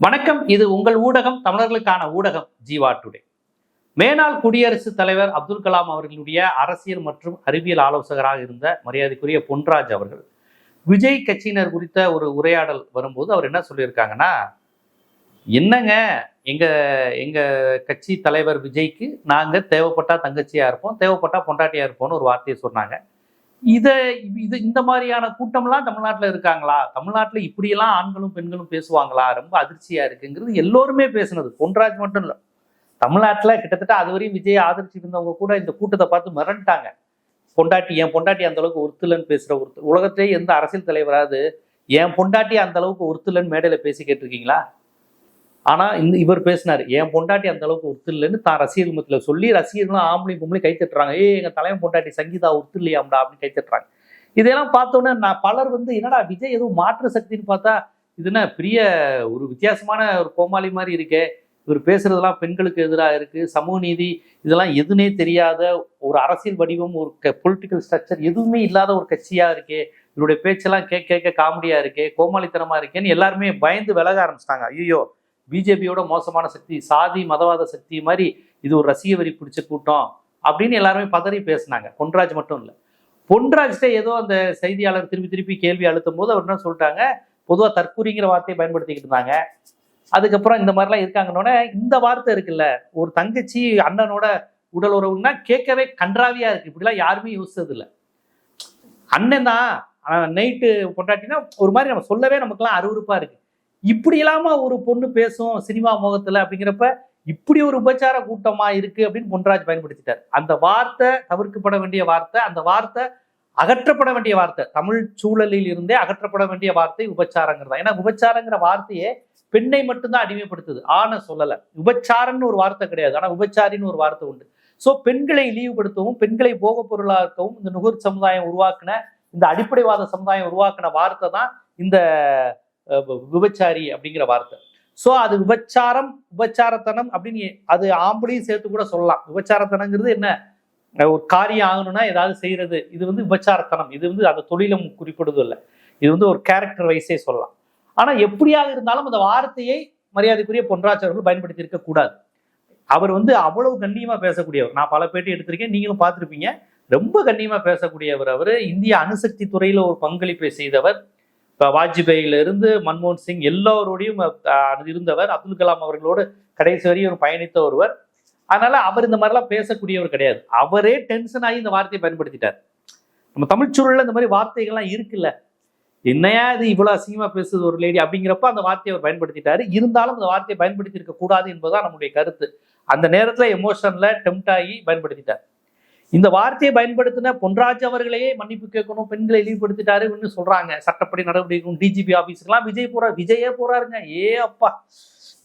வணக்கம். இது உங்கள் ஊடகம், தமிழர்களுக்கான ஊடகம் ஜீவா டுடே. மேனாள் குடியரசுத் தலைவர் அப்துல் கலாம் அவர்களுடைய அரசியல் மற்றும் அறிவியல் ஆலோசகராக இருந்த மரியாதைக்குரிய பொன்ராஜ் அவர்கள் விஜய் கட்சியினர் குறித்த ஒரு உரையாடல் வரும்போது அவர் என்ன சொல்லியிருக்காங்கன்னா, என்னங்க எங்க எங்க கட்சி தலைவர் விஜய்க்கு நாங்க தேவைப்பட்டா தங்கச்சியா இருப்போம், தேவைப்பட்டா பொண்டாட்டியா இருப்போம்னு ஒரு வார்த்தையை சொன்னாங்க. இந்த மாதிரியான கூட்டம்லாம் தமிழ்நாட்டில் இருக்காங்களா? தமிழ்நாட்டில் இப்படியெல்லாம் ஆண்களும் பெண்களும் பேசுவாங்களா? ரொம்ப அதிர்ச்சியா இருக்குங்கிறது எல்லோருமே பேசுனது. பொன்ராஜ் மட்டும் இல்லை, தமிழ்நாட்டில் கிட்டத்தட்ட அதுவரையும் விஜய் ஆதரிச்சு இருந்தவங்க கூட இந்த கூட்டத்தை பார்த்து மிரண்டாங்க. என் பொண்டாட்டி அந்த அளவுக்கு ஒருத்தலன்னு பேசுற உலகத்திலேயே எந்த அரசியல் தலைவராது என் பொண்டாட்டி அந்த அளவுக்கு ஒருத்தலன்னு மேடையில பேசி கேட்டிருக்கீங்களா? ஆனா இவர் பேசினாரு, என் பொண்டாட்டி அந்த அளவுக்கு ஒருத்தர் இல்லைன்னு தான் ரசிகர் மத்தியில சொல்லி ரசிகர்களும் ஆம்பளையும் பொம்பளையும் கை தட்டுறாங்க. எங்க தலைவன் பொண்டாட்டி சங்கீதா ஒருத்தர் இல்லையாம்டா அப்படின்னு கை தட்டுறாங்க. இதெல்லாம் பார்த்தோன்னே நான் பலர் என்னடா விஜய் எதுவும் மாற்று சக்தின்னு பார்த்தா இது என்ன பெரிய ஒரு வித்தியாசமான ஒரு கோமாளி மாதிரி இருக்கே, இவர் பேசுறதெல்லாம் பெண்களுக்கு எதிராக இருக்கு, சமூக நீதி இதெல்லாம் எதுனே தெரியாத ஒரு அரசியல் வடிவம், ஒரு பொலிட்டிக்கல் ஸ்ட்ரக்சர் எதுவுமே இல்லாத ஒரு கட்சியா இருக்கே, இவருடைய பேச்செல்லாம் கேட்க காமெடியா இருக்கே, கோமாளித்தனமா இருக்கேன்னு எல்லாருமே பயந்து விலக ஆரம்பிச்சிட்டாங்க. ஐயோ, பிஜேபியோட மோசமான சக்தி, சாதி மதவாத சக்தி மாதிரி இது ஒரு ரசிக வரி பிடிச்ச கூட்டம் அப்படின்னு எல்லாருமே பதறி பேசினாங்க. பொன்ராஜ் மட்டும் இல்லை, பொன்ராஜ்கிட்ட ஏதோ அந்த செய்தியாளர் திருப்பி கேள்வி அழுத்தும் போது அவர் என்ன சொல்லிட்டாங்க, பொதுவாக தற்கூரிங்கிற வார்த்தையை பயன்படுத்திக்கிட்டு இருந்தாங்க. அதுக்கப்புறம் இந்த மாதிரிலாம் இருக்காங்கன்னொன்னே இந்த வார்த்தை இருக்குல்ல, ஒரு தங்கச்சி அண்ணனோட உடல் உறவுன்னா கேட்கவே கன்றாவியா இருக்கு. இப்படிலாம் யாருமே யோசிச்சது இல்லை. அண்ணன் தான் நைட்டு பொண்டாட்டினா ஒரு மாதிரி நம்ம சொல்லவே நமக்குலாம் அருவருப்பா இருக்கு. இப்படி இல்லாம ஒரு பொண்ணு பேசும் சினிமா முகத்துல அப்படிங்கிறப்ப இப்படி ஒரு உபச்சார கூட்டமா இருக்கு அப்படின்னு பொன்ராஜ் பயன்படுத்திட்டார். அந்த வார்த்தை தவிர்க்கப்பட வேண்டிய வார்த்தை, அந்த வார்த்தை அகற்றப்பட வேண்டிய வார்த்தை, தமிழ் சூழலில் இருந்தே அகற்றப்பட வேண்டிய வார்த்தை உபச்சாரங்கிறதா. ஏன்னா உபச்சாரங்கிற வார்த்தையே பெண்ணை மட்டும்தான் அடிமைப்படுத்துது, ஆணை சொல்லல. உபச்சாரம்னு ஒரு வார்த்தை கிடையாது, ஆனா உபச்சாரின்னு ஒரு வார்த்தை உண்டு. சோ பெண்களை இழிவுபடுத்தவும் பெண்களை போக பொருளாக்கவும் இந்த நுகர் சமுதாயம் உருவாக்குன, இந்த அடிப்படைவாத சமுதாயம் உருவாக்குன வார்த்தை தான் இந்த விபச்சாரி அப்படிங்கிற வார்த்தை. சோ அது உபச்சாரத்தனம் அப்படின்னு அது ஆம்பளையும் சேர்த்து கூட சொல்லலாம். விபச்சாரத்தனங்கிறது என்ன, ஒரு காரியம் ஆகணும்னா ஏதாவது செய்யறது, இது விபச்சாரத்தனம். இது அந்த தொழிலும் குறிப்பிடுவது இல்லை, இது ஒரு கேரக்டர் வைஸே சொல்லலாம். ஆனா எப்படியாக இருந்தாலும் அந்த வார்த்தையை மரியாதைக்குரிய பொன்ராஜ் அவர்கள் பயன்படுத்தி இருக்க கூடாது. அவர் அவ்வளவு கண்ணியமா பேசக்கூடியவர். நான் பல பேட்டி எடுத்திருக்கேன், நீங்களும் பார்த்திருப்பீங்க. ரொம்ப கண்ணியமா பேசக்கூடியவர். அவரு இந்திய அணுசக்தி துறையில ஒரு பங்களிப்பை செய்தவர். இப்போ வாஜ்பாயில இருந்து மன்மோகன் சிங் எல்லோரோடையும் இருந்தவர். அப்துல் கலாம் அவர்களோடு கடைசி வரையும் பயணித்த ஒருவர். அதனால அவர் இந்த மாதிரிலாம் பேசக்கூடியவர் கிடையாது. அவரே டென்ஷன் ஆகி இந்த வார்த்தையை பயன்படுத்திட்டார். நம்ம தமிழ் சூழல்ல இந்த மாதிரி வார்த்தைகள்லாம் இருக்குல்ல, என்னையா இது இவ்வளவு அசிங்கமா பேசுது ஒரு லேடி அப்படிங்கிறப்ப அந்த வார்த்தையை அவர் பயன்படுத்திட்டாரு. இருந்தாலும் அந்த வார்த்தையை பயன்படுத்தி இருக்க கூடாது என்பதுதான் நம்முடைய கருத்து. அந்த நேரத்துல எமோஷன்ல டெம்ட் ஆகி பயன்படுத்திட்டார். இந்த வார்த்தையை பயன்படுத்தின பொன்ராஜ் அவர்களையே மன்னிப்பு கேட்கணும், பெண்களை இழிவுபடுத்திட்டாருன்னு சொல்றாங்க. சட்டப்படி நடவடிக்கை டிஜிபி ஆபீஸ்க்குலாம் விஜயே போறாருங்க. அப்பா,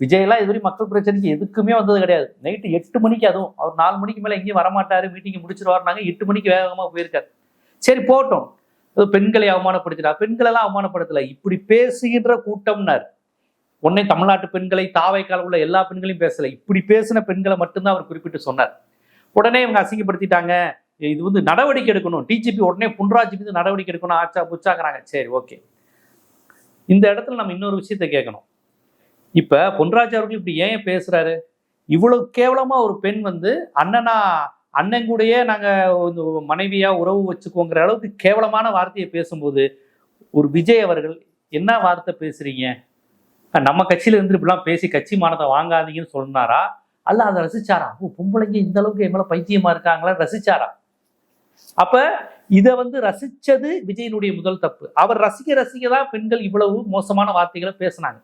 விஜயெல்லாம் இதுவரை மக்கள் பிரச்சனைக்கு எதுக்குமே வந்தது கிடையாது. நைட்டு 8 மணிக்கு, அதுவும் அவர் 4 மணிக்கு மேல எங்கேயும் வரமாட்டாரு, மீட்டிங் முடிச்சிருவாருனாங்க. 8 மணிக்கு வேகமா போயிருக்காரு. சரி போட்டோம், பெண்களை அவமானப்படுத்தினார். பெண்கள் எல்லாம் அவமானப்படுத்தல, இப்படி பேசுகின்ற கூட்டம்னார். உடனே தமிழ்நாட்டு பெண்களை தாவைக்கால உள்ள எல்லா பெண்களையும் பேசல, இப்படி பேசின பெண்களை மட்டும்தான் அவர் குறிப்பிட்டு சொன்னார். உடனே இவங்க அசிங்கப்படுத்திட்டாங்க, இது நடவடிக்கை எடுக்கணும், டிஜிபி உடனே பொன்ராஜ் மீது நடவடிக்கை எடுக்கணும், ஆச்சா புச்சாங்கிறாங்க. சரி ஓகே, இந்த இடத்துல நம்ம இன்னொரு விஷயத்த கேட்கணும். இப்ப பொன்ராஜ் அவர்கள் இப்படி ஏன் பேசுறாரு? இவ்வளவு கேவலமா ஒரு பெண் அண்ணன் கூடயே நாங்க மனைவியா உறவு வச்சுக்கோங்கிற அளவுக்கு கேவலமான வார்த்தையை பேசும்போது ஒரு விஜய் அவர்கள் என்ன வார்த்தை பேசுறீங்க, நம்ம கட்சியில இருந்து இப்படிலாம் பேசி கட்சி மானத்தை வாங்காதீங்கன்னு சொன்னாரா, அல்ல அதை ரசிச்சாரா? பொம்பளைங்க இந்த அளவுக்கு என் மேல பைத்தியமா இருக்காங்களா ரசிச்சாரா? அப்ப இதை ரசிச்சது விஜயனுடைய முதல் தப்பு. அவர் ரசிக்க தான் பெண்கள் இவ்வளவு மோசமான வார்த்தைகளை பேசினாங்க.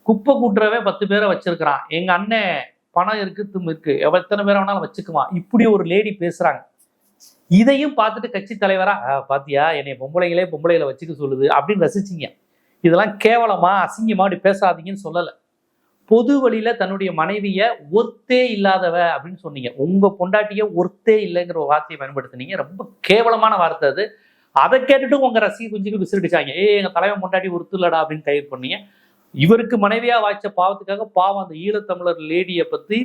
குப்பை கூட்டுறவே 10 பேரை வச்சிருக்கிறான், எங்க அண்ணன் பணம் இருக்கு தும் இருக்கு, எத்தனை பேரை வேணாலும் வச்சுக்குவான், இப்படி ஒரு லேடி பேசுறாங்க. இதையும் பார்த்துட்டு கட்சி தலைவரா பாத்தியா என்னை பொம்பளைகளை வச்சுக்க சொல்லுது அப்படின்னு ரசிச்சிங்க. இதெல்லாம் கேவலமா அசிங்கமா அப்படி பேசாதீங்கன்னு சொல்லல. பொது வழியில தன்னுடைய மனைவிய ஒர்த்தே இல்லாதவ அப்படின்னு சொன்னீங்க. உங்க பொண்டாட்டிய ஒர்த்தே இல்லைங்கிற ஒரு வார்த்தையை பயன்படுத்தினீங்க. ரொம்ப கேவலமான வார்த்தை அது. அதை கேட்டுட்டு உங்க ரசிக குஞ்சுக்கு விசிறிடிச்சாங்க, எங்க தலைவன் பொண்டாட்டி ஒர்த்து இல்லடா அப்படின்னு கைது பண்ணீங்க. இவருக்கு மனைவியா வாய்ச்ச பாவத்துக்காக பாவம் அந்த ஈழத்தமிழர் லேடியை பத்தி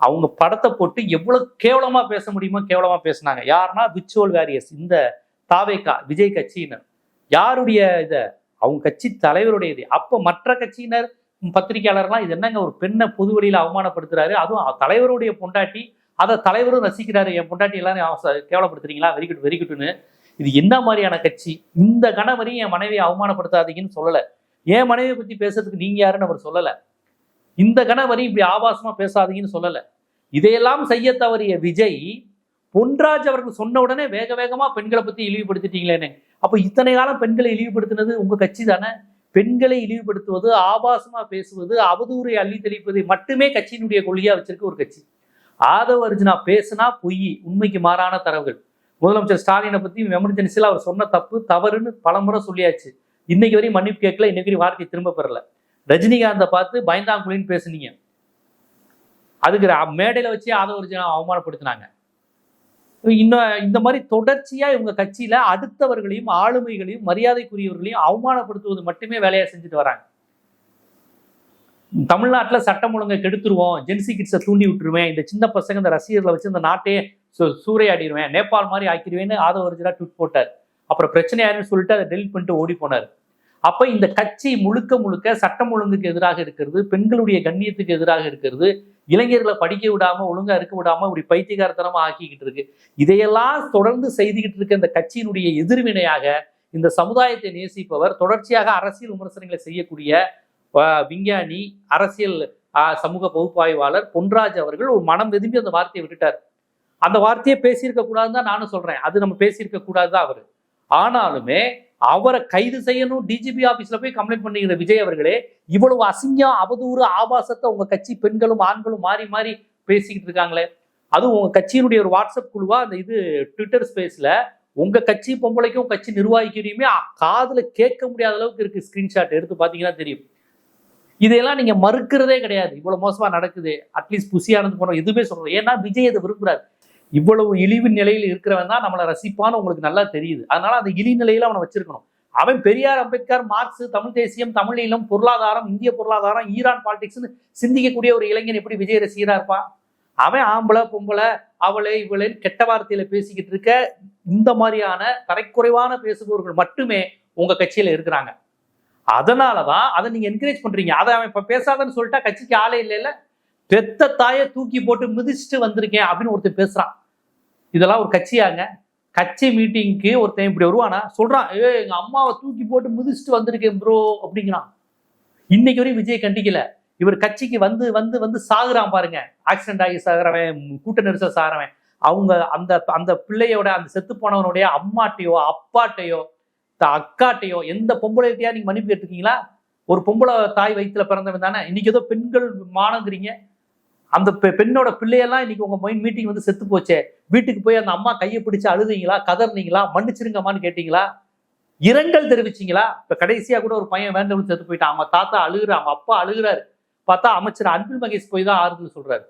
அவங்க படத்தை போட்டு எவ்வளவு கேவலமா பேச முடியுமோ கேவலமா பேசினாங்க. யாருன்னா விர்ச்சுவல் வேரியர்ஸ், இந்த தாவேகா விஜய் கட்சியினர். யாருடைய அவங்க கட்சி தலைவருடைய இது. அப்ப மற்ற கட்சியினர் பத்திரிகையாளர்லாம் இது என்னங்க ஒரு பெண்ணை பொது வழியில அவமானப்படுத்துறாரு, அதுவும் தலைவருடைய பொண்டாட்டி, அதை தலைவரும் ரசிக்கிறாரு, என் பொண்டாட்டி எல்லாரும் கேவலப்படுத்துறீங்களா, வெறிக்குட்டு வெறிக்குட்டுன்னு. இது என்ன மாதிரியான கட்சி? இந்த கணவரையும் என் மனைவியை அவமானப்படுத்தாதீங்கன்னு சொல்லல. என் மனைவியை பத்தி பேசுறதுக்கு நீங்க யாருன்னு அவர் சொல்லல. இந்த கணவரையும் இப்படி ஆபாசமா பேசாதீங்கன்னு சொல்லல. இதையெல்லாம் செய்ய தவறிய விஜய் பொன்ராஜ் அவர்கள் சொன்ன உடனே வேக வேகமா பெண்களை பத்தி இழிவுபடுத்திட்டீங்களேன்னு. அப்ப இத்தனை காலம் பெண்களை இழிவுபடுத்தினது உங்க கட்சி தானே? பெண்களை இழிவுபடுத்துவது, ஆபாசமா பேசுவது, அவதூறை அள்ளி தெளிப்பதை மட்டுமே கட்சியினுடைய கொள்கையா வச்சிருக்க ஒரு கட்சி. ஆதவ அர்ஜுனா பேசுனா பொய், உண்மைக்கு மாறான தரவுகள். முதலமைச்சர் ஸ்டாலினை பத்தி எமர்ஜென்சியில் அவர் சொன்ன தவறுன்னு பலமுறை சொல்லியாச்சு. இன்னைக்கு வரையும் மன்னிப்பு கேட்கல, இன்னைக்கு வரையும் வார்த்தையை திரும்ப பெறல. ரஜினிகாந்தை பார்த்து பயந்தாங்குழின்னு பேசுனீங்க, அதுக்கு மேடையில வச்சு ஆதவ அர்ஜுனா அவமானப்படுத்தினாங்க. இன்னும் இந்த மாதிரி தொடர்ச்சியா இவங்க கட்சியில அடுத்தவர்களையும் ஆளுமைகளையும் மரியாதைக்குரியவர்களையும் அவமானப்படுத்துவது மட்டுமே வேலையா செஞ்சுட்டு வராங்க. தமிழ்நாட்டில் சட்டம் ஒழுங்கை கெடுத்துருவோம், ஜென்சி கிட்ஸை தூண்டி விட்டுருவேன், இந்த சின்ன பசங்க இந்த ரசிகர்களை வச்சு இந்த நாட்டையே சூறையாடிடுவேன், நேபாள் மாதிரி ஆக்கிடுவேன்னு ஆதவ அர்ஜுனா ட்வீட் போட்டார். அப்புறம் பிரச்சனை யாருன்னு சொல்லிட்டு அதை டெலிட் பண்ணிட்டு ஓடி போனார். அப்ப இந்த கட்சி முழுக்க முழுக்க சட்டம் ஒழுங்குக்கு எதிராக இருக்கிறது, பெண்களுடைய கண்ணியத்துக்கு எதிராக இருக்கிறது, இளைஞர்களை படிக்க விடாம ஒழுங்கா இருக்க விடாம இப்படி பைத்தியகாரத்தனமா ஆக்கிக்கிட்டு இருக்கு. இதையெல்லாம் தொடர்ந்து செய்துகிட்டு இருக்க இந்த கட்சியினுடைய எதிர்வினையாக இந்த சமுதாயத்தை நேசிப்பவர், தொடர்ச்சியாக அரசியல் விமர்சனங்களை செய்யக்கூடிய விஞ்ஞானி, அரசியல் சமூக பகுப்பாய்வாளர் பொன்ராஜ் அவர்கள் ஒரு மனம் விரும்பி அந்த வார்த்தையை விட்டுட்டார். அந்த வார்த்தையை பேசியிருக்க கூடாதுன்னு தான் நானும் சொல்றேன். அது நம்ம பேசியிருக்க கூடாதுதான் அவரு. ஆனாலுமே அவரை கைது செய்யணும், டிஜிபி ஆபீஸ்ல போய் கம்ப்ளைண்ட் பண்ணிக்கிற விஜய் அவர்களே, இவ்வளவு அசிங்கம், அவதூறு, ஆபாசத்தை உங்க கட்சி பெண்களும் ஆண்களும் மாறி மாறி பேசிக்கிட்டு இருக்காங்களே. அதுவும் உங்க கட்சியினுடைய ஒரு வாட்ஸ்அப் குழுவா அந்த இது ட்விட்டர் ஸ்பேஸ்ல உங்க கட்சி பொம்பளைக்கும் கட்சி நிர்வாகிக்கிறையுமே காதுல கேட்க முடியாத அளவுக்கு இருக்கு. ஸ்கிரீன்ஷாட் எடுத்து பாத்தீங்கன்னா தெரியும். இதையெல்லாம் நீங்க மறுக்கிறதே கிடையாது. இவ்வளவு மோசமா நடக்குது, அட்லீஸ்ட் புசியானது போனோம் எதுவுமே சொல்றோம். ஏன்னா விஜய் அதை விரும்புறாரு. இவ்வளவு இழிவு நிலையில் இருக்கிறவன் தான் நம்மளை ரசிப்பான்னு உங்களுக்கு நல்லா தெரியுது. அதனால அந்த இழி நிலையில அவனை வச்சிருக்கணும். அவன் பெரியார், அம்பேத்கர், மார்க்ஸ், தமிழ் தேசியம், தமிழ் ஈழம், பொருளாதாரம், இந்திய பொருளாதாரம், ஈரான் பாலிடிக்ஸ்னு சிந்திக்கக்கூடிய ஒரு இளைஞன் எப்படி விஜய் ரசிகரா இருப்பான்? அவன் ஆம்பளை பொம்பளை அவளை இவளை கெட்ட வார்த்தையில பேசிக்கிட்டு இருக்க இந்த மாதிரியான தரைக்குறைவான பேசுபவர்கள் மட்டுமே உங்க கட்சியில இருக்கிறாங்க. அதனாலதான் அதை நீங்க என்கரேஜ் பண்றீங்க. அதை அவன் இப்ப பேசாதன்னு சொல்லிட்டா கட்சிக்கு ஆளே இல்லைல்ல. பெத்த தாயை தூக்கி போட்டு மிதிச்சுட்டு வந்திருக்கேன் அப்படின்னு ஒருத்தர் பேசுறான். இதெல்லாம் ஒரு கட்சியாங்க? கட்சி மீட்டிங்க்கு ஒருத்தன் இப்படி வருவானா? சொல்றான், எங்க அம்மாவை தூக்கி போட்டு மிதிச்சுட்டு வந்திருக்கேன் ப்ரோ அப்படிங்கிறான். இன்னைக்கு வரையும் விஜய் கண்டிக்கல. இவர் கட்சிக்கு வந்து வந்து வந்து சாகுறான் பாருங்க. ஆக்சிடென்ட் ஆகி சாகுறவன், கூட்ட நெரிசல் சாகுறவன், அவங்க அந்த அந்த பிள்ளையோட அந்த செத்து போனவனுடைய அம்மாட்டையோ அப்பாட்டையோ அக்காட்டையோ எந்த பொம்பளையா நீங்க மன்னிப்பு கேட்டுருக்கீங்களா? ஒரு பொம்பளை தாய் வயிற்றுல பிறந்தவன் தானே. இன்னைக்கு ஏதோ பெண்கள் மானங்கிறீங்க. அந்த பெண்ணோட பிள்ளையெல்லாம் இன்னைக்கு உங்க மீட்டிங் வந்து செத்து போச்சே, வீட்டுக்கு போய் அந்த அம்மா கையை பிடிச்சு அழுதீங்களா, கதர்னீங்களா, மன்னிச்சிருங்கம்மான்னு கேட்டீங்களா, இரங்கல் தெரிவிச்சீங்களா? இப்ப கடைசியா கூட ஒரு பையன் வேண்டவன் செத்து போயிட்டான். அவங்க தாத்தா அழுகுற, அவங்க அப்பா அழுகுறாரு. பார்த்தா அமைச்சர் அன்பில் மகேஷ் போய் தான் ஆறுதல் சொல்றாரு.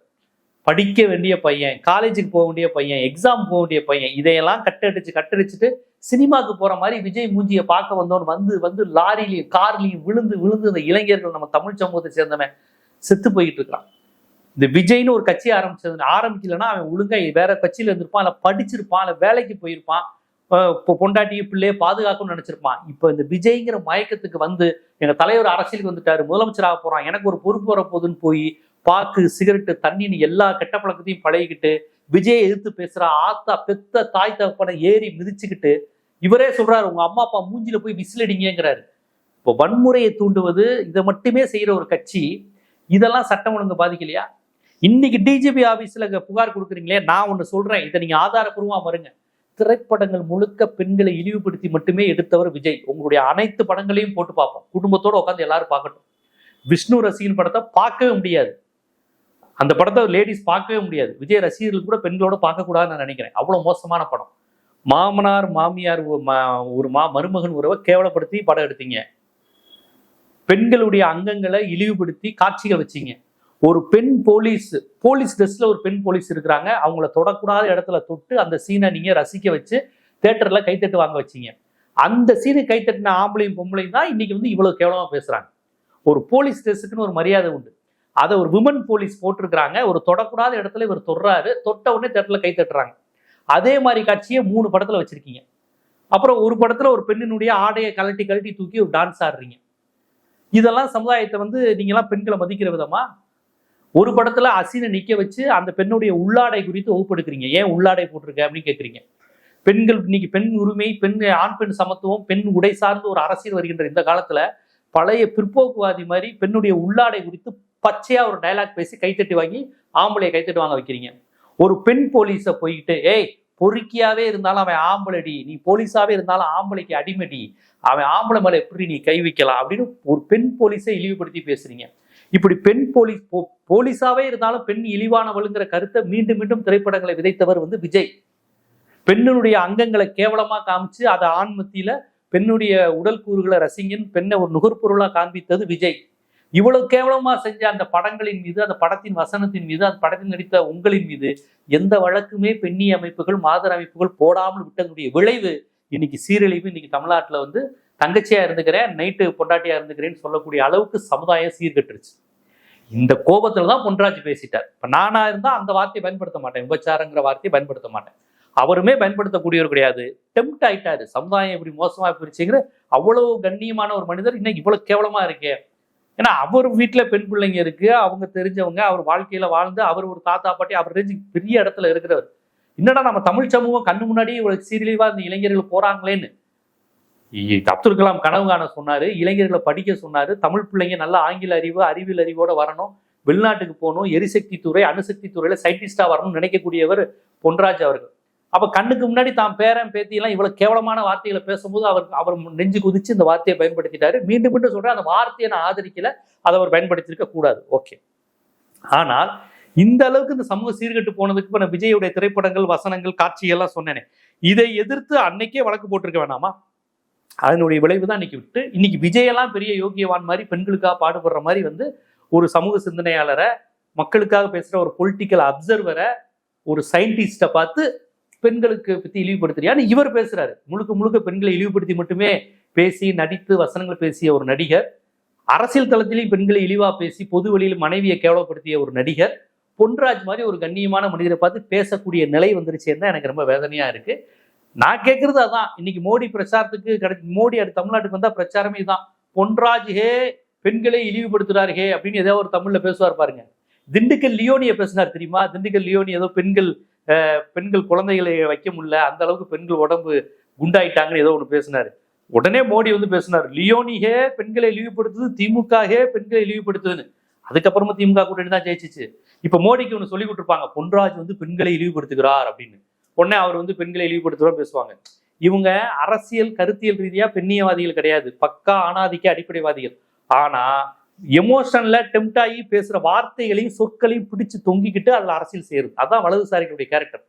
படிக்க வேண்டிய பையன், காலேஜுக்கு போக வேண்டிய பையன், எக்ஸாம் போக வேண்டிய பையன், இதையெல்லாம் கட்டடிச்சுட்டு சினிமாக்கு போற மாதிரி விஜய் மூஞ்சியை பார்க்க வந்தவன் வந்து வந்து லாரிலையும் கார்லையும் விழுந்து விழுந்து இந்த இளைஞர்கள் நம்ம தமிழ் சமூகத்தை சேர்ந்தவன் செத்து போயிட்டு இருக்கிறான். இந்த விஜய்னு ஒரு கட்சி ஆரம்பிக்கலன்னா அவன் ஒழுங்கா வேற கட்சியில இருந்திருப்பான், இல்ல படிச்சிருப்பான், இல்ல வேலைக்கு போயிருப்பான், பொண்டாட்டியும் பிள்ளையே பாதுகாக்கணும்னு நினைச்சிருப்பான். இப்ப இந்த விஜய்ங்கிற மயக்கத்துக்கு வந்து எங்க தலைவர் அரசியலுக்கு வந்துட்டாரு, முதலமைச்சராக போறான், எனக்கு ஒரு பொறுப்பு வரப்போகுதுன்னு போய் பாக்கு, சிகரெட்டு, தண்ணின்னு எல்லா கெட்ட பழக்கத்தையும் பழகிக்கிட்டு விஜயை எதிர்த்து பேசுற ஆத்தா பெத்த தாய் தகப்பனை ஏறி மிதிச்சுக்கிட்டு இவரே சொல்றாரு, உங்க அம்மா அப்பா மூஞ்சில போய் விசிலடிங்கிறாரு. இப்போ வன்முறையை தூண்டுவது இதை மட்டுமே செய்யற ஒரு கட்சி, இதெல்லாம் சட்டம் ஒழுங்கு பாதிக்கலையா? இன்னைக்கு டிஜிபி ஆபீஸ்ல புகார் கொடுக்குறீங்களே, நான் ஒண்ணு சொல்றேன், இதை நீங்க ஆதாரப்பூர்வமா பாருங்க. திரைப்படங்கள் முழுக்க பெண்களை இழிவுபடுத்தி மட்டுமே எடுத்தவர் விஜய். உங்களுடைய அனைத்து படங்களையும் போட்டு பார்ப்போம், குடும்பத்தோட உட்காந்து எல்லாரும் பார்க்கட்டும். விஷ்ணு ரசிகன் படத்தை பார்க்கவே முடியாது, அந்த படத்தை லேடிஸ் பார்க்கவே முடியாது. விஜய் ரசிகர்கள் கூட பெண்களோட பார்க்கக்கூடாதுன்னு நான் நினைக்கிறேன். அவ்வளவு மோசமான படம். மாமனார் மாமியார் ஒரு மருமகன் உறவை கேவலப்படுத்தி படம் எடுத்தீங்க. பெண்களுடைய அங்கங்களை இழிவுபடுத்தி காட்சிகள் வச்சீங்க. ஒரு பெண் போலீஸ் ட்ரெஸ்ல ஒரு பெண் போலீஸ் இருக்கிறாங்க, அவங்கள தொடக்கூடாத இடத்துல தொட்டு அந்த சீனை நீங்க ரசிக்க வச்சு தியேட்டர்ல கைத்தட்டு வாங்க வச்சீங்க. அந்த சீனை கைத்தட்டின ஆம்பளையும் பொம்பளையும் தான் இன்னைக்கு வந்து இவ்வளவு கேவலமா பேசுறாங்க. ஒரு போலீஸ் ட்ரெஸ்ஸுக்குன்னு ஒரு மரியாதை உண்டு, அதை ஒரு விமன் போலீஸ் போட்டிருக்கிறாங்க. ஒரு தொடக்கூடாத இடத்துல இவர் தொடுறாரு, தொட்ட உடனே தியேட்டர்ல கை தட்டுறாங்க. அதே மாதிரி காட்சியை 3 படத்துல வச்சிருக்கீங்க. அப்புறம் ஒரு படத்துல ஒரு பெண்ணினுடைய ஆடையை கழட்டி தூக்கி ஒரு டான்ஸ் ஆடுறீங்க. இதெல்லாம் சமுதாயத்தை வந்து நீங்கெல்லாம் பெண்களை மதிக்கிற விதமா? ஒரு படத்துல அசினை நிக்க வச்சு அந்த பெண்ணுடைய உள்ளாடை குறித்து வகுப்படுக்கிறீங்க. ஏன் உள்ளாடை போட்டிருக்க அப்படின்னு கேட்குறீங்க. பெண்கள் இன்னைக்கு பெண் உரிமை, ஆண் பெண் சமத்துவம், பெண் உடை சார்ந்து ஒரு அரசியல் வருகின்ற இந்த காலத்துல பழைய பிற்போக்குவாதி மாதிரி பெண்ணுடைய உள்ளாடை குறித்து பச்சையா ஒரு டயலாக் பேசி கைத்தட்டி வாங்கி ஆம்பளையை கைத்தட்டி வாங்க வைக்கிறீங்க. ஒரு பெண் போலீஸை போயிட்டு, ஏய் பொறுக்கியாவே இருந்தாலும் அவன் ஆம்பளடி, நீ போலீஸாவே இருந்தாலும் ஆம்பளைக்கு அடிமடி, அவன் ஆம்பளை மேல எப்படி நீ கை வைக்கலாம் அப்படின்னு ஒரு பெண் போலீஸை இழிவுபடுத்தி பேசுறீங்க. இப்படி பெண் போலீஸாவே இருந்தாலும் பெண் இழிவானவளுங்கிற கருத்தை மீண்டும் மீண்டும் திரைப்படங்களை விதைத்தவர் வந்து விஜய். பெண்ணுடைய அங்கங்களை கேவலமா காமிச்சு அதை ஆண் மத்தியில பெண்ணுடைய உடல் கூறுகளை ரசிங்கன் பெண்ணை ஒரு நுகர்பொருளா காண்பித்தது விஜய். இவ்வளவு கேவலமா செஞ்ச அந்த படங்களின் மீது, அந்த படத்தின் வசனத்தின் மீது, அந்த படத்தில் நடித்த உங்களின் மீது எந்த வழக்குமே பெண்ணிய அமைப்புகள், மாதர் அமைப்புகள் போடாமல் விட்டதுடைய விளைவு இன்னைக்கு சீரழிவு. இன்னைக்கு தமிழ்நாட்டுல வந்து தங்கச்சியா இருந்துக்கிறேன், நைட்டு பொண்டாட்டியா இருந்துக்கிறேன்னு சொல்லக்கூடிய அளவுக்கு சமுதாயம் சீர்கட்டுருச்சு. இந்த கோபத்துல தான் பொன்ராஜ் பேசிட்டார். இப்ப நானா இருந்தா அந்த வார்த்தையை பயன்படுத்த மாட்டேன், விபச்சாரங்கிற வார்த்தையை பயன்படுத்த மாட்டேன். அவருமே பயன்படுத்தக்கூடியவர் கிடையாது. டெம்ட் ஆயிட்டாரு. சமுதாயம் இப்படி மோசமா பிரிச்சுங்கிற அவ்வளவு கண்ணியமான ஒரு மனிதர் இன்னைக்கு இவ்வளவு கேவலமா இருக்கே. ஏன்னா அவர் வீட்டுல பெண் பிள்ளைங்க இருக்கு, அவங்க தெரிஞ்சவங்க, அவர் வாழ்க்கையில வாழ்ந்து அவர் ஒரு தாத்தா பாட்டி அவர் ரேஞ்சு பெரிய இடத்துல இருக்கிறவர். என்னடா நம்ம தமிழ் சமூகம் கண்ணு முன்னாடியே இவ்வளவு சீரழிவா இந்த இளைஞர்கள் போறாங்களேன்னு அப்துல் கலாம் கனவு காண சொன்னாரு, இளைஞர்களை படிக்க சொன்னாரு. தமிழ் பிள்ளைங்க நல்ல ஆங்கில அறிவு, அறிவியல் அறிவோட வரணும், வெளிநாட்டுக்கு போகணும், எரிசக்தி துறை, அணுசக்தி துறையில சயின்டிஸ்டா வரணும்னு நினைக்கக்கூடியவர் பொன்ராஜ் அவர்கள். அப்ப கண்ணுக்கு முன்னாடி தான் பேரன் பேத்தியெல்லாம் இவ்வளவு கேவலமான வார்த்தைகளை பேசும்போது அவர் நெஞ்சு குதிச்சு இந்த வார்த்தையை பயன்படுத்திட்டாரு. மீண்டும் மீண்டும் சொல்றேன், அந்த வார்த்தையை நான் ஆதரிக்கல, அதை அவர் பயன்படுத்தியிருக்க கூடாது. ஓகே. ஆனால் இந்த அளவுக்கு இந்த சமூக சீர்கட்டு போனதுக்கு இப்ப நான் விஜயுடைய திரைப்படங்கள், வசனங்கள், காட்சிகள்லாம் சொன்னேனே, இதை எதிர்த்து அன்னைக்கே வழக்கு போட்டிருக்க வேணாமா? அதனுடைய விளைவு தான் இன்னைக்கு விட்டு இன்னைக்கு விஜயெல்லாம் பெரிய யோகியவான் மாதிரி பெண்களுக்காக பாடுபடுற மாதிரி வந்து ஒரு சமூக சிந்தனையாளரை, மக்களுக்காக பேசுற ஒரு பொலிட்டிக்கல் அப்சர்வரை, ஒரு சயின்டிஸ்டை பார்த்து பெண்களுக்கு பத்தி இழிவுபடுத்துறியான்னு இவர் பேசுறாரு. முழுக்க முழுக்க பெண்களை இழிவுபடுத்தி மட்டுமே பேசி நடித்து வசனங்கள் பேசிய ஒரு நடிகர், அரசியல் தளத்திலையும் பெண்களை இழிவா பேசி பொது வெளியில் மனைவியை கேவலப்படுத்திய ஒரு நடிகர், பொன்ராஜ் மாதிரி ஒரு கண்ணியமான மனிதரை பார்த்து பேசக்கூடிய நிலை வந்துருச்சேன்னு தான் எனக்கு ரொம்ப வேதனையா இருக்கு. நான் கேட்கறது அதான். இன்னைக்கு மோடி பிரச்சாரத்துக்கு மோடி அடுத்த தமிழ்நாட்டுக்கு வந்தா பிரச்சாரமே தான். பொன்ராஜ் ஹே பெண்களை இழிவுபடுத்துறாரு ஹே அப்படின்னு ஏதோ ஒரு தமிழ்ல பேசுவார் பாருங்க. திண்டுக்கல் லியோனியை பேசினார் தெரியுமா? திண்டுக்கல் லியோனி ஏதோ பெண்கள் குழந்தைகளை வைக்க முடியல, அந்த அளவுக்கு பெண்கள் உடம்பு குண்டாயிட்டாங்கன்னு ஏதோ ஒன்று பேசினாரு. உடனே மோடி வந்து பேசினார், லியோனி ஹே பெண்களை இழிவுபடுத்துது, திமுக ஹே பெண்களை இழிவுபடுத்துதுன்னு. அதுக்கப்புறமா திமுக கூட்டணி தான் ஜெயிச்சிச்சு. இப்ப மோடிக்கு ஒன்று சொல்லி கொடுத்துருப்பாங்க, பொன்ராஜ் வந்து பெண்களை இழிவுபடுத்துகிறார் அப்படின்னு. உடனே அவர் வந்து பெண்களை இழிவுபடுத்துறோம் பேசுவாங்க. இவங்க அரசியல் கருத்தியல் ரீதியா பெண்ணியவாதிகள் கிடையாது, பக்கா ஆணாதிக்க அடிப்படைவாதிகள். ஆனா எமோஷன்ல டெம்ட் ஆகி பேசுற வார்த்தைகளையும் சொற்களையும் பிடிச்சு தொங்கிக்கிட்டு அதுல அரசியல் செய்யுது. அதான் வலதுசாரிகளுடைய கேரக்டர்.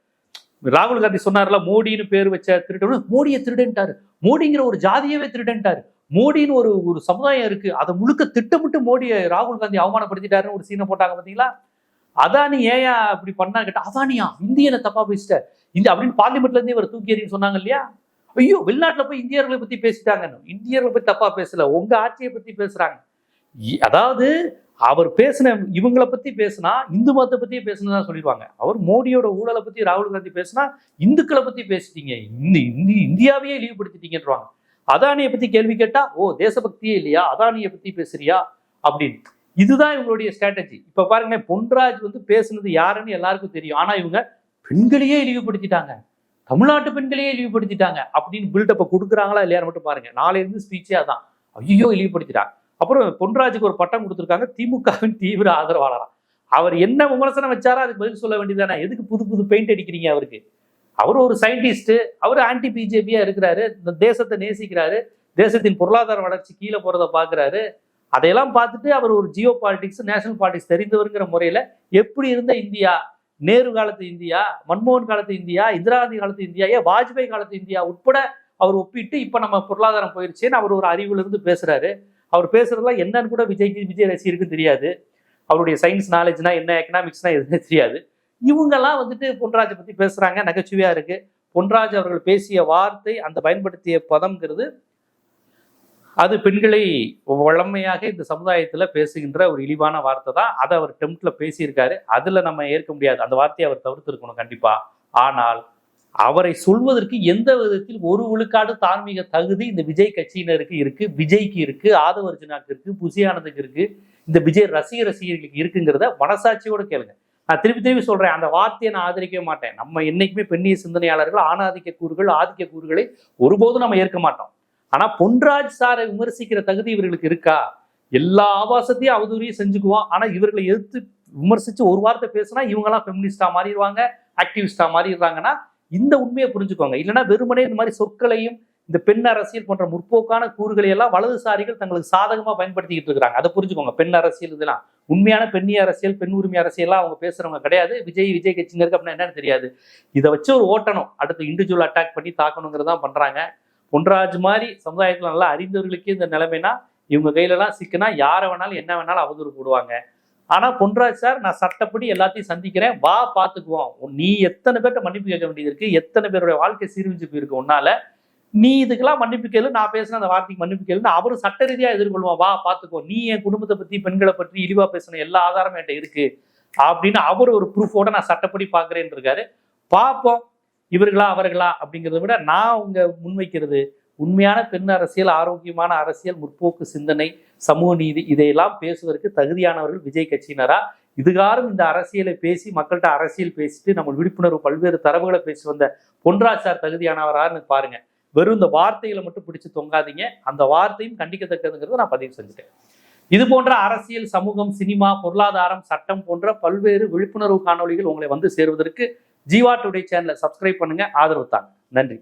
ராகுல் காந்தி சொன்னார்ல, மோடின்னு பேர் வச்ச திருடன் மோடியை திருடன்ட்டாரு, மோடிங்கிற ஒரு ஜாதியவே திருடன்ட்டாரு, மோடின்னு ஒரு சமுதாயம் இருக்கு, அதை முழுக்க திட்டமிட்டு மோடியை ராகுல் காந்தி அவமானப்படுத்திட்டாருன்னு ஒரு சீனை போட்டாங்க பாத்தீங்களா? அதானி ஏயா அப்படி பண்ணா கேட்டா, அதானியா இந்தியனை தப்பா பேசிட்ட இந்த அப்படின்னு பார்லிமெண்ட்ல இருந்தே இவர் தூக்கி எறின்னு சொன்னாங்க இல்லையா? ஐயோ வெளிநாட்டுல போய் இந்தியர்களை பத்தி பேசிட்டாங்க. இந்தியர்களை பத்தி தப்பா பேசல, உங்க ஆட்சியை பத்தி பேசுறாங்க. அதாவது அவர் பேசின இவங்களை பத்தி பேசினா இந்து மதத்தை பத்தியே பேசணும்தான் சொல்லிடுவாங்க. அவர் மோடியோட ஊழலை பத்தி ராகுல் காந்தி பேசினா இந்துக்களை பத்தி பேசிட்டீங்க, இந்தியாவையே இழிவுபடுத்திட்டீங்கன்றாங்க. அதானியை பத்தி கேள்வி கேட்டா, ஓ தேசபக்தியே இல்லையா, அதானியை பத்தி பேசுறியா அப்படின்னு. இதுதான் இவங்களுடைய ஸ்ட்ராட்டஜி. இப்ப பாருங்க, பொன்ராஜ் வந்து பேசுனது யாருன்னு எல்லாருக்கும் தெரியும். ஆனா இவங்க பெண்களையே இழிவுபடுத்திட்டாங்க, தமிழ்நாட்டு பெண்களையே இழிவுபடுத்திட்டாங்க அப்படின்னு பில்டப்பை கொடுக்குறாங்களா இல்லையான்னு மட்டும் பாருங்க. நாளையில இருந்து ஸ்பீச்சே அதான், ஐயோ இழிவுபடுத்திட்டாங்க. அப்புறம் பொன்ராஜுக்கு ஒரு பட்டம் கொடுத்துருக்காங்க, திமுகவின் தீவிர ஆதரவாளராம். அவர் என்ன விமர்சனம் வச்சாரோ அதுக்கு பதில் சொல்ல வேண்டியதானே. எதுக்கு புது புது பெயிண்ட் அடிக்கிறீங்க அவருக்கு? அவர் ஒரு சயின்டிஸ்ட், அவர் ஆன்டி பிஜேபியா இருக்கிறாரு, இந்த தேசத்தை நேசிக்கிறாரு, தேசத்தின் பொருளாதார வளர்ச்சி கீழே போறதை பாக்குறாரு. அதையெல்லாம் பார்த்துட்டு அவர் ஒரு ஜியோ பாலிடிக்ஸ், நேஷனல் பாலிடிக்ஸ் தெரிந்தவருங்கிற முறையில எப்படி இருந்த இந்தியா, நேரு காலத்து இந்தியா, மன்மோகன் காலத்து இந்தியா, இந்திரா காந்தி காலத்து இந்தியா, ஏன் வாஜ்பாய் காலத்து இந்தியா உட்பட அவர் ஒப்பிட்டு இப்ப நம்ம பொருளாதாரம் போயிருச்சேன்னு அவர் ஒரு அறிவுல இருந்து பேசுறாரு. அவர் பேசுறதுலாம் என்னன்னு கூட விஜய் ரசிகருக்கு தெரியாது. அவருடைய சயின்ஸ் நாலேஜ்னா என்ன, எக்கனாமிக்ஸ்னா எதுவுமே தெரியாது. இவங்கெல்லாம் வந்துட்டு பொன்ராஜை பத்தி பேசுறாங்க, நகைச்சுவையா இருக்கு. பொன்ராஜ் அவர்கள் பேசிய வார்த்தை, அந்த பயன்படுத்திய பதம்ங்கிறது அது பெண்களை வளமையாக இந்த சமுதாயத்துல பேசுகின்ற ஒரு இழிவான வார்த்தை தான். அதை அவர் டெம்ப்ல பேசியிருக்காரு. அதுல நம்ம ஏற்க முடியாது, அந்த வார்த்தையை அவர் தவிர்த்து இருக்கணும் கண்டிப்பா. ஆனால் அவரை சொல்வதற்கு எந்த விதத்தில் ஒரு விழுக்காடு தார்மீக தகுதி இந்த விஜய் கட்சியினருக்கு இருக்கு, விஜய்க்கு இருக்கு, ஆதவ அர்ஜுனாக்கு இருக்கு, புசி ஆனந்துக்கு இருக்கு, இந்த விஜய் ரசிகர்களுக்கு இருக்குங்கிறத மனசாட்சியோட கேளுங்க. நான் திருப்பி சொல்றேன், அந்த வார்த்தையை நான் ஆதரிக்கவே மாட்டேன். நம்ம என்னைக்குமே பெண்ணிய சிந்தனையாளர்கள் ஆணாதிக்க கூறுகள், ஆதிக்க கூறுகளை ஒருபோதும் நம்ம ஏற்க மாட்டோம். ஆனா பொன்ராஜ் சாரை விமர்சிக்கிற தகுதி இவர்களுக்கு இருக்கா? எல்லா ஆபாசத்தையும் அவதூறையும் செஞ்சுக்குவோம். ஆனா இவர்களை எதிர்த்து விமர்சிச்சு ஒரு வார்த்தை பேசினா இவங்கெல்லாம் ஃபெமினிஸ்டா மாறிடுவாங்க, ஆக்டிவிஸ்டா மாறிடுறாங்கன்னா இந்த உண்மையை புரிஞ்சுக்கோங்க. இல்லைன்னா வெறுமனே இந்த மாதிரி சொற்களையும் இந்த பெண் அரசியல் போன்ற முற்போக்கான கூறுகளை எல்லாம் வலதுசாரிகள் தங்களுக்கு சாதகமா பயன்படுத்திக்கிட்டு இருக்கிறாங்க. அதை புரிஞ்சுக்கோங்க. பெண் அரசியல் இதெல்லாம் உண்மையான பெண்ணிய அரசியல், பெண் உரிமை அரசியல்லாம் அவங்க பேசுறவங்க கிடையாது. விஜய் கட்சியினருக்கு அப்படின்னா என்னன்னு தெரியாது. இதை வச்சு ஒரு ஓட்டணும், அடுத்து இண்டிவிஜுவல் அட்டாக் பண்ணி தாக்கணுங்கிறதான் பண்றாங்க. பொன்ராஜ் மாதிரி சமுதாயத்துல நல்லா அறிந்தவர்களுக்கே இந்த நிலைமைனா இவங்க கையிலலாம் சிக்கினா யாரை வேணாலும் என்ன வேணாலும் அவதூறு போடுவாங்க. ஆனா பொன்ராஜ் சார், நான் சட்டப்படி எல்லாத்தையும் சந்திக்கிறேன், வா பாத்துக்குவோம். நீ எத்தனை பேர்ட்ட மன்னிப்பு கேட்க வேண்டியது இருக்கு, எத்தனை பேருடைய வாழ்க்கை சீர்விஞ்சு போயிருக்கு உன்னால, நீ இதுக்கெல்லாம் மன்னிப்பு கேளு, நான் பேசின அந்த வார்த்தைக்கு மன்னிப்பு கேளுன்னு அவரும் சட்ட ரீதியா எதிர்கொள்வான். வா பாத்துக்கோ, நீ என் குடும்பத்தை பத்தி பெண்களை பற்றி இழிவா பேசின எல்லா ஆதாரமும் என்கிட்ட இருக்கு அப்படின்னு அவர் ஒரு ப்ரூஃபோட நான் சட்டப்படி பாக்குறேன்னு இருக்காரு. பார்ப்போம் இவர்களா அவர்களா அப்படிங்கிறத விட நான் உங்க முன்வைக்கிறது உண்மையான பெண் அரசியல், ஆரோக்கியமான அரசியல், முற்போக்கு சிந்தனை, சமூக நீதி இதையெல்லாம் பேசுவதற்கு தகுதியானவர்கள் விஜய் கட்சியினரா? இதுகாரும் இந்த அரசியலை பேசி மக்கள்கிட்ட அரசியல் பேசிட்டு நம்ம விழிப்புணர்வு பல்வேறு தரவுகளை பேசி வந்த பொன்ராஜ் சார் தகுதியானவரான்னு பாருங்க. வெறும் இந்த வார்த்தைகளை மட்டும் பிடிச்சு தொங்காதீங்க. அந்த வார்த்தையும் கண்டிக்கத்தக்கதுங்கிறத நான் பதிவு செஞ்சுட்டேன். இது போன்ற அரசியல், சமூகம், சினிமா, பொருளாதாரம், சட்டம் போன்ற பல்வேறு விழிப்புணர்வு காணொலிகள் உங்களை வந்து சேருவதற்கு ஜீவா டுடே சேனலை சப்ஸ்கிரைப் பண்ணுங்க, ஆதரவு தாங்க. நன்றி.